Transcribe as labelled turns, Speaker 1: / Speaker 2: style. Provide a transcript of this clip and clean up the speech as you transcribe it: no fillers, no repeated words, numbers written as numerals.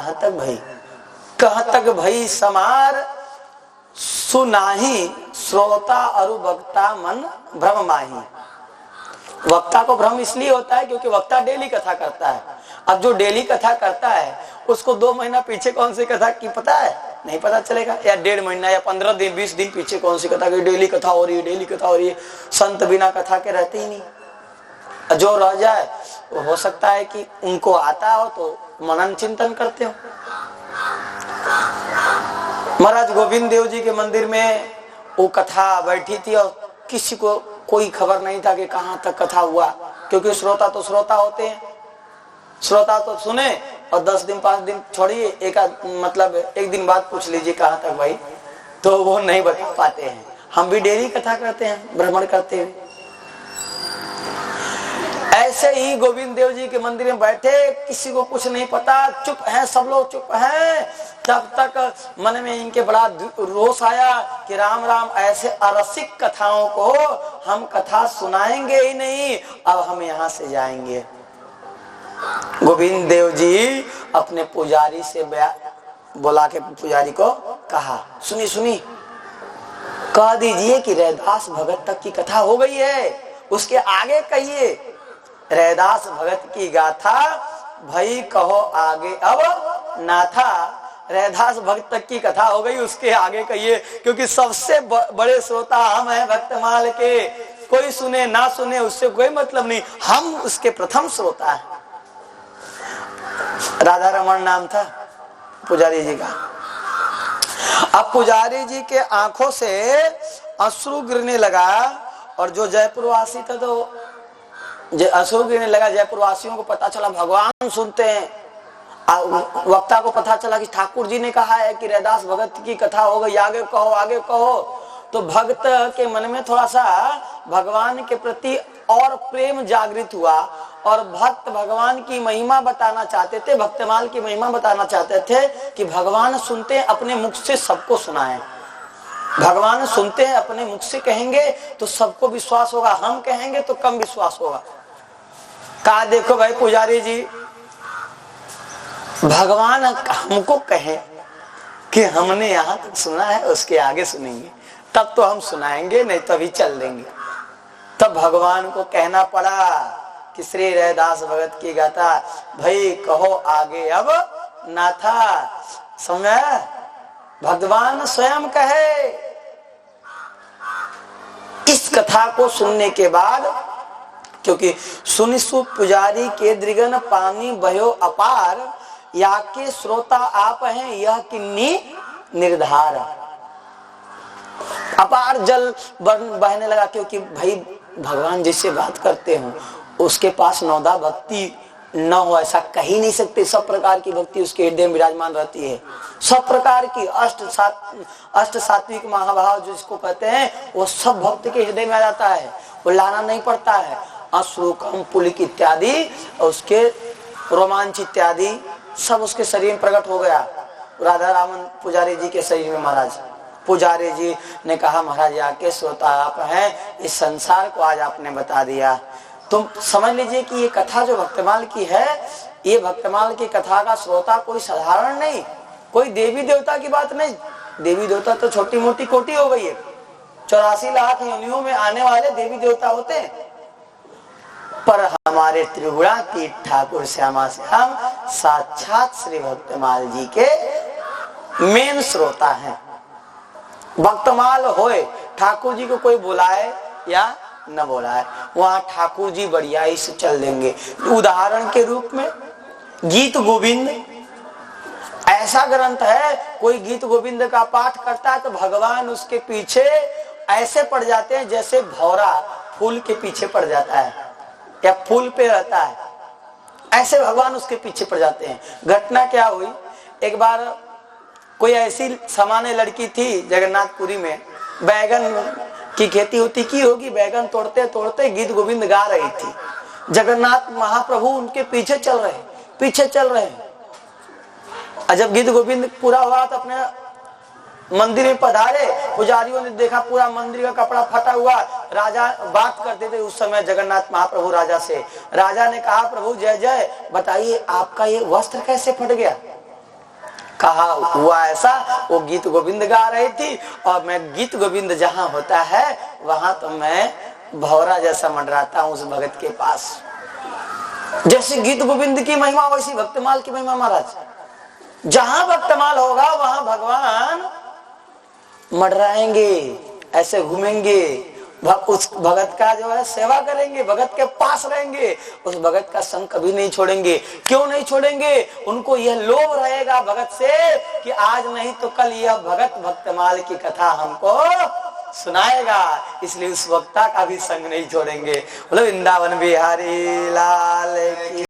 Speaker 1: कहाँ तक भई, कहाँ तक भई समार सुनाही, श्रोता अरु वक्ता मन भ्रम माही। वक्ता को भ्रम इसलिए होता है क्योंकि वक्ता डेली कथा करता है। अब जो डेली कथा करता है उसको 2 महीना पीछे कौन सी कथा की पता है, नहीं पता चलेगा, या 1.5 महीना या 15 दिन 20 दिन पीछे कौन सी कथा की डेली कथा हो रही है, डेली कथा हो रही है। संत बिना कथा के रहते ही नहीं। जो रह जाए हो सकता है कि उनको आता हो तो मनन चिंतन करते हो। महाराज गोविंद देव जी के मंदिर में वो कथा बैठी थी और किसी को कोई खबर नहीं था कि कहाँ तक कथा हुआ, क्योंकि श्रोता तो श्रोता होते हैं, श्रोता तो सुने और 10 दिन 5 दिन छोड़िए, एक दिन बाद पूछ लीजिए कहाँ तक भाई, तो वो नहीं बता पाते हैं। हम भी डेली कथा करते हैं, भ्रमण करते हैं। ऐसे ही गोविंद देव जी के मंदिर में बैठे, किसी को कुछ नहीं पता, चुप हैं, सब लोग चुप हैं। तब तक मन में इनके बड़ा रोष आया कि राम राम, ऐसे अरसिक कथाओं को हम कथा सुनाएंगे ही नहीं, अब हम यहाँ से जाएंगे। गोविंद देव जी अपने पुजारी से बुला के पुजारी को कहा, सुनी कह दीजिए कि रैदास भगत तक की कथा हो गई है, उसके आगे कहिए। रैदास भगत की गाथा भई कहो आगे अब नाथा। रैदास भक्त तक की कथा हो गई, उसके आगे कहिए, क्योंकि सबसे बड़े श्रोता हम हैं भक्तमाल के। कोई सुने ना सुने उससे कोई मतलब नहीं, हम उसके प्रथम श्रोता हैं। राधा रमन नाम था पुजारी जी का। अब पुजारी जी के आंखों से अश्रु गिरने लगा, और जो जयपुर वासी था तो अश्रु गिरने लगा। जयपुर वासियों को पता चला भगवान सुनते हैं। वक्ता को पता चला कि ठाकुर जी ने कहा है कि रैदास भगत की कथा हो गई, आगे कहो आगे कहो। तो भक्त के मन में थोड़ा सा भगवान के प्रति और प्रेम जागृत हुआ, और भक्त भगवान की महिमा बताना चाहते थे, भक्तमाल की महिमा बताना चाहते थे कि भगवान सुनते हैं, अपने मुख से सबको सुनाएं। भगवान सुनते हैं, अपने मुख से कहेंगे तो सबको विश्वास होगा, हम कहेंगे तो कम विश्वास होगा। कहा देखो भाई पुजारी जी, भगवान हमको कहे कि हमने यहाँ तक सुना है, उसके आगे सुनेंगे, तब तो हम सुनाएंगे, नहीं तो अभी चल देंगे। तब भगवान को कहना पड़ा कि श्री रैदास भगत की गाथा भाई कहो आगे अब नाथा। समय भगवान स्वयं कहे। इस कथा को सुनने के बाद, क्योंकि सुनिसु पुजारी के दृगन पानी बहो अपार, या के श्रोता आप हैं यह किन्नी निर्धार। अपार जल बहने लगा, क्योंकि भाई भगवान जिससे बात करते हो उसके पास नौदा भक्ति न हो ऐसा कह ही नहीं सकते। सब प्रकार की भक्ति उसके हृदय में विराजमान रहती है। सब प्रकार की अष्ट सात्विक महाभाव जिसको कहते हैं, वो सब भक्त के हृदय में आ जाता है, वो लाना नहीं पड़ता है। अश्रुकम पुलिक इत्यादि, उसके रोमांच इत्यादि सब उसके शरीर में प्रकट हो गया। राधा रामन पुजारी जी के शरीर में। महाराज पुजारी जी ने कहा महाराज आके श्रोता आप हैं, इस संसार को आज आपने बता दिया। तुम समझ लीजिए कि ये कथा जो भक्तमाल की है, ये भक्तमाल की कथा का श्रोता कोई साधारण नहीं, कोई देवी देवता की बात नहीं। देवी देवता तो छोटी मोटी कोटि हो गई है, 84 लाख योनियों में आने वाले देवी देवता होते हैं, पर हमारे त्रिगुणातीत ठाकुर श्यामा श्याम साक्षात श्री भक्तमाल जी के मेन श्रोता हैं। भक्तमाल होए, ठाकुर जी को कोई बुलाए या न बुलाए, वहां ठाकुर जी बढ़िया से चल देंगे। उदाहरण के रूप में गीत गोविंद ऐसा ग्रंथ है, कोई गीत गोविंद का पाठ करता है तो भगवान उसके पीछे ऐसे पड़ जाते हैं जैसे भौरा फूल के पीछे पड़ जाता है या फूल पे रहता है, ऐसे भगवान उसके पीछे पड़ जाते हैं। घटना क्या हुई, एक बार कोई ऐसी सामान्य लड़की थी जगन्नाथपुरी में, बैगन की खेती होती की होगी, बैगन तोड़ते तोड़ते गीत गोविंद गा रही थी। जगन्नाथ महाप्रभु उनके पीछे चल रहे। और जब गीत गोविंद पूरा हुआ तो अपने मंदिर में पधारे, पुजारियों ने देखा पूरा मंदिर का कपड़ा फटा हुआ। राजा बात करते थे उस समय जगन्नाथ महाप्रभु राजा से। राजा ने कहा प्रभु जय जय, बताइए आपका ये वस्त्र कैसे फट गया? कहा हुआ ऐसा। वो गीत गोविंद गा रही थी और मैं गीत गोविंद जहां होता है वहां तो मैं भौरा जैसा मंडराता हूं उस भगत के पास। जैसे गीत गोविंद की महिमा वैसी भक्तमाल की महिमा महाराज। जहां भक्तमाल होगा वहां भगवान मंडराएंगे, ऐसे घूमेंगे, उस भगत का जो है सेवा करेंगे, भगत के पास रहेंगे, उस भगत का संग कभी नहीं छोड़ेंगे। क्यों नहीं छोड़ेंगे? उनको यह लोभ रहेगा भगत से कि आज नहीं तो कल यह भगत भक्तमाल की कथा हमको सुनाएगा, इसलिए उस वक्ता का भी संग नहीं छोड़ेंगे। बोलो वृंदावन बिहारी लाल की।